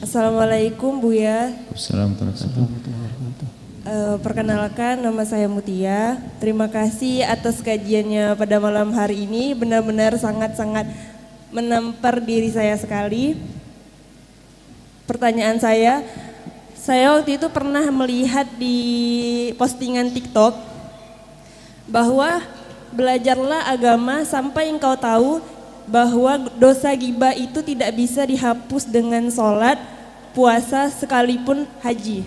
Assalamualaikum Buya. Assalamualaikum. Perkenalkan, nama saya Mutia. Terima kasih atas kajiannya pada malam hari ini. Benar-benar sangat-sangat menampar diri saya sekali. Pertanyaan saya waktu itu pernah melihat di postingan TikTok bahwa belajarlah agama sampai engkau tahu bahwa dosa ghibah itu tidak bisa dihapus dengan sholat, puasa, sekalipun haji.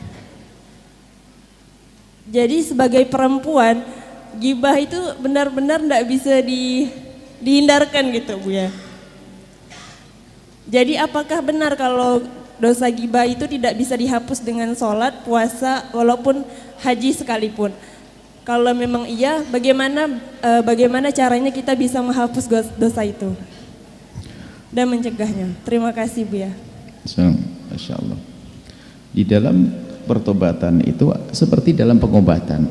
Jadi sebagai perempuan, ghibah itu benar-benar tidak bisa dihindarkan gitu Bu ya. Jadi apakah benar kalau dosa ghibah itu tidak bisa dihapus dengan sholat, puasa, walaupun haji sekalipun? Kalau memang iya, bagaimana caranya kita bisa menghapus dosa itu dan mencegahnya? Terima kasih Bu ya. Masya Allah. Di dalam pertobatan itu seperti dalam pengobatan.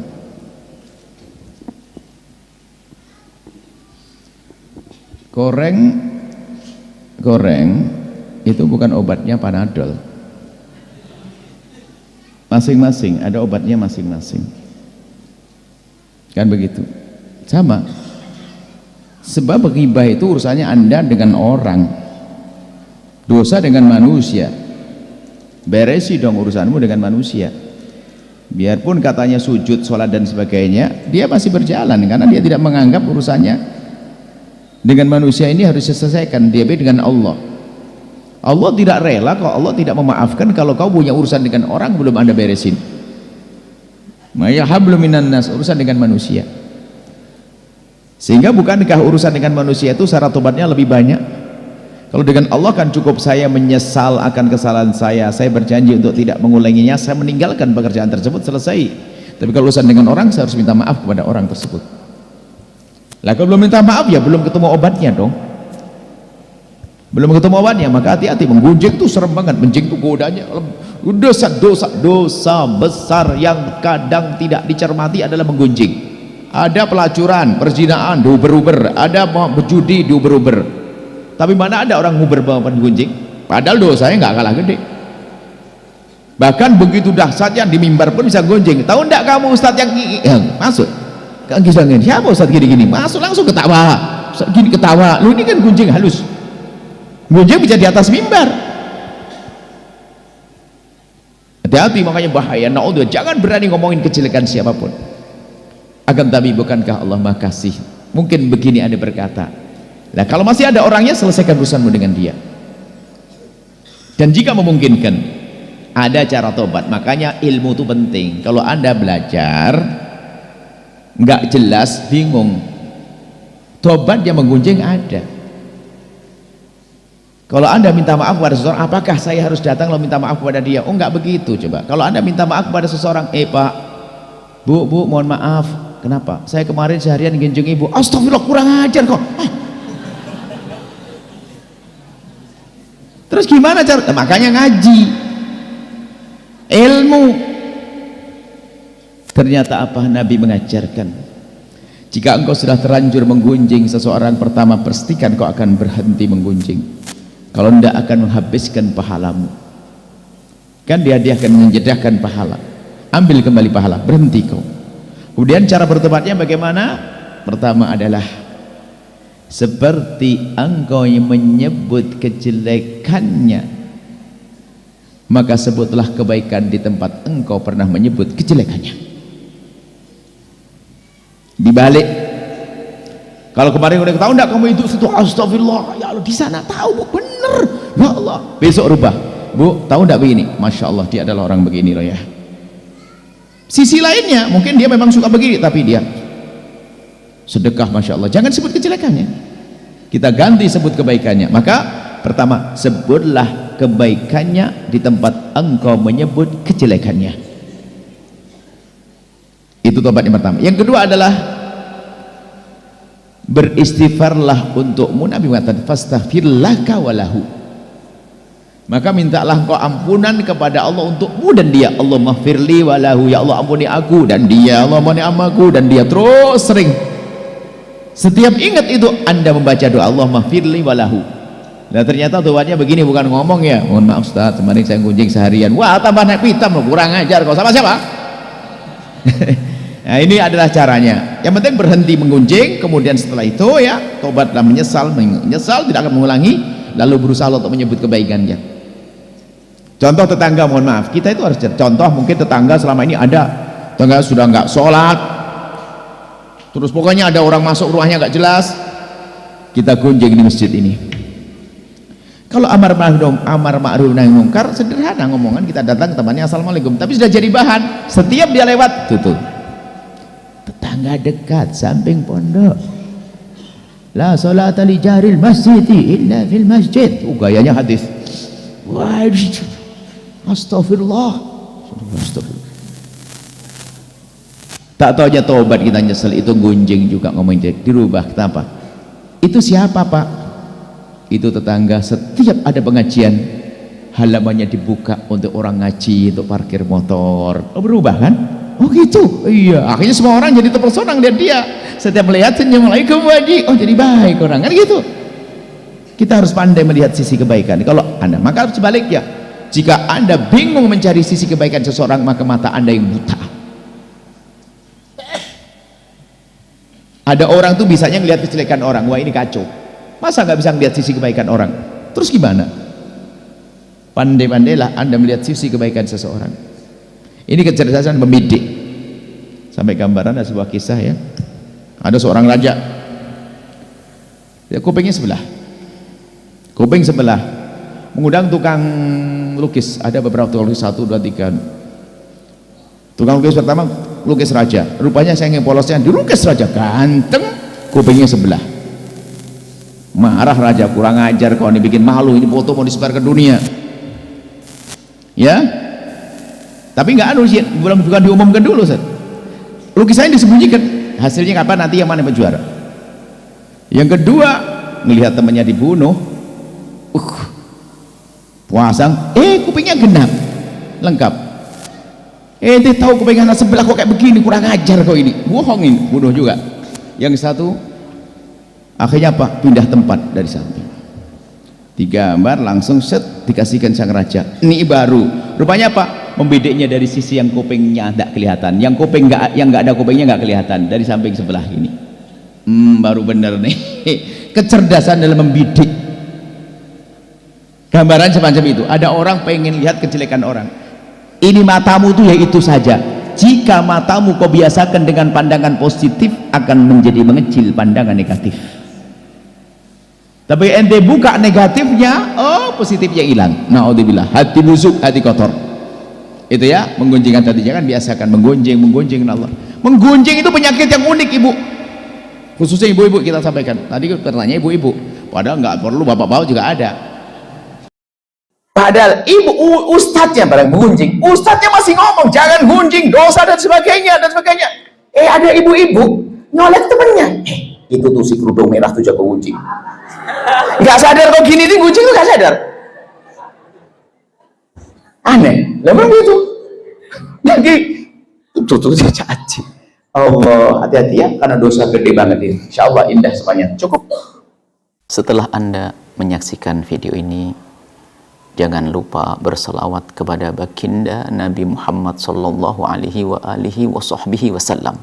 Goreng itu bukan obatnya Panadol. Masing-masing ada obatnya masing-masing. Kan begitu. Sama. Sebab ghibah itu urusannya Anda dengan orang, dosa dengan manusia. Beresi dong urusanmu dengan manusia. Biarpun katanya sujud, sholat dan sebagainya, dia masih berjalan karena dia tidak menganggap urusannya dengan manusia ini harus diselesaikan. Dia dengan Allah. Allah tidak rela kalau Allah tidak memaafkan kalau kau punya urusan dengan orang belum Anda beresin. Maya hablum minan nas, urusan dengan manusia. Sehingga bukankah urusan dengan manusia itu syarat tobatnya lebih banyak? Kalau dengan Allah kan cukup saya menyesal akan kesalahan saya berjanji untuk tidak mengulanginya, saya meninggalkan pekerjaan tersebut, selesai. Tapi kalau urusan dengan orang, saya harus minta maaf kepada orang tersebut. Lah kalau belum minta maaf ya belum ketemu obatnya dong. Belum ketemu obatnya, maka hati-hati. Menggunjing itu serem banget, menjing itu godanya dosa besar yang kadang tidak dicermati adalah menggunjing. Ada pelacuran, perzinahan diuber-uber, ada berjudi diuber-uber. Tapi mana ada orang nguber bawa menggunjing? Padahal dosanya nggak kalah gede. Bahkan begitu dahsyatnya di mimbar pun bisa gunjing. Tahu enggak kamu Ustadz yang masuk? Siapa Ustadz gini-gini? Masuk langsung ketawa. Ustadz gini ketawa. Lu ini kan gunjing halus. Gunjing bisa di atas mimbar. Hati-hati, makanya bahaya. Naudzubillah, jangan berani ngomongin kejelekan siapapun. Akan tapi bukankah Allah Maha Kasih? Mungkin begini Anda berkata, nah kalau masih ada orangnya, selesaikan urusanmu dengan dia. Dan jika memungkinkan, ada cara tobat. Makanya ilmu itu penting. Kalau Anda belajar nggak jelas, bingung, tobat yang menggunjing ada. Kalau Anda minta maaf kepada seseorang, apakah saya harus datang lalu minta maaf kepada dia? Oh enggak begitu. Coba kalau Anda minta maaf kepada seseorang, Pak, Bu, mohon maaf, kenapa? Saya kemarin seharian ginjing ibu. Astagfirullah, kurang ajar kok. Terus gimana cara? Makanya ngaji, ilmu. Ternyata apa Nabi mengajarkan? Jika engkau sudah terlanjur menggunjing seseorang, pertama pastikan kau akan berhenti menggunjing. Kalau tidak akan menghabiskan pahalamu. Kan dia akan menjedahkan pahala. Ambil kembali pahala, berhenti kau. Kemudian cara bertobatnya bagaimana? Pertama adalah seperti engkau yang menyebut kejelekannya, maka sebutlah kebaikan di tempat engkau pernah menyebut kejelekannya. Dibalik, kalau kemarin udah tahu enggak kamu itu situ, astagfirullah, ya Allah, di sana tahu Bu, bener, ya Allah, besok rubah, Bu, tahu enggak begini, masya Allah dia adalah orang begini loh ya. Sisi lainnya mungkin dia memang suka begini, tapi dia sedekah, masya Allah, jangan sebut kejelekannya, kita ganti sebut kebaikannya. Maka pertama, sebutlah kebaikannya di tempat engkau menyebut kejelekannya. Itu tobat yang pertama. Yang kedua adalah beristighfarlah untukmu. Nabi mengatakan fastaghfirlaka walahu, maka mintalah kau ampunan kepada Allah untukmu dan dia. Allahumma firli walahu, ya Allah ampuni aku dan dia. Allah ampuni aku dan dia. Terus sering, setiap ingat itu Anda membaca doa Allahumma firli walahu. Nah ternyata tuannya begini, bukan ngomong ya, mohon maaf Ustaz, kemarin saya gunjing seharian, wah tambah naik pitam loh, kurang ajar kau, sama siapa? Nah ini adalah caranya. Yang penting berhenti menggunjing, kemudian setelah itu ya tobat dan menyesal tidak akan mengulangi, lalu berusaha untuk menyebut kebaikannya. Contoh tetangga, mohon maaf, kita itu harus contoh. Mungkin tetangga selama ini ada tetangga sudah nggak sholat, terus pokoknya ada orang masuk rumahnya nggak jelas, kita gunjing di masjid ini. Kalau amar ma'ruf nahi munkar sederhana ngomongan, kita datang ke temannya assalamualaikum, tapi sudah jadi bahan setiap dia lewat tutup. Tetangga dekat samping pondok, la salata li jaril masjidi illa fil masjid. Gayanya hadis. Wah, astagfirullah. Tak taunya tobat, kita nyesel, itu gunjing juga ngomong dirubah. Kenapa? Itu siapa Pak? Itu tetangga, setiap ada pengajian halamannya dibuka untuk orang ngaji, untuk parkir motor. Oh, berubah kan? Oh gitu, iya. Akhirnya semua orang jadi terpesona lihat dia. Setiap melihat Assalamualaikum Waji, oh jadi baik orang, kan gitu. Kita harus pandai melihat sisi kebaikan. Kalau Anda, maka sebaliknya, jika Anda bingung mencari sisi kebaikan seseorang, maka mata Anda yang buta. Ada orang tuh bisanya ngelihat kejelekan orang, wah ini kacau. Masa nggak bisa ngelihat sisi kebaikan orang? Terus gimana? Pandai-pandailah Anda melihat sisi kebaikan seseorang. Ini kecerdasan membidik. Sampai gambaran ada sebuah kisah ya. Ada seorang raja, ya, kupingnya sebelah, kuping sebelah, mengundang tukang lukis. Ada beberapa tukang lukis, 1, 2, 3. Tukang lukis pertama lukis raja, rupanya saya ingin polosnya dilukis raja ganteng, kupingnya sebelah. Marah raja, kurang ajar kau, ini bikin malu, ini foto mau disebar ke dunia ya. Tapi nggak bukan diumumkan dulu, Ustaz. Lukisannya disembunyikan, hasilnya kapan nanti yang mana yang juara. Yang kedua, melihat temannya dibunuh, puasang, kupingnya genap, lengkap. Dia tahu kuping anak sebelah kok kayak begini, kurang ajar kok ini, bohongin, bunuh juga. Yang satu, akhirnya apa? Pindah tempat dari samping. Digambar langsung set dikasihkan sang raja. Ini baru, rupanya apa? Membidiknya dari sisi yang kupingnya tidak kelihatan, yang nggak ada kupingnya nggak kelihatan, dari samping sebelah ini. Baru bener nih. Kecerdasan dalam membidik. Gambaran semacam itu. Ada orang pengen lihat kejelekan orang, ini matamu tuh ya itu saja. Jika matamu kau biasakan dengan pandangan positif, akan menjadi mengecil pandangan negatif. Tapi ente buka negatifnya, oh positifnya hilang. Naudzubillah, hati busuk, hati kotor. Itu ya, menggunjingkan tadi, jangan biasakan menggunjing Allah. Menggunjing itu penyakit yang unik ibu, khususnya ibu-ibu kita sampaikan. Tadi katanya ibu-ibu, padahal nggak perlu bapak-bapak juga ada. Padahal ibu ustadznya barang menggunjing, ustadznya masih ngomong jangan gunjing, dosa dan sebagainya dan sebagainya. Ada ibu-ibu nyolek temennya, itu tuh si kerudung merah tuh jago gunjing. Nggak sadar kok gini nih gunjing tuh nggak sadar. Aneh, memang gitu. Lagi tutup saja aja. Allah, hati-hati ya, karena dosa gede banget ini. Insya Allah indah semuanya. Cukup. Setelah Anda menyaksikan video ini, jangan lupa berselawat kepada baginda Nabi Muhammad sallallahu alaihi wa alihi wa sahbihi wasallam.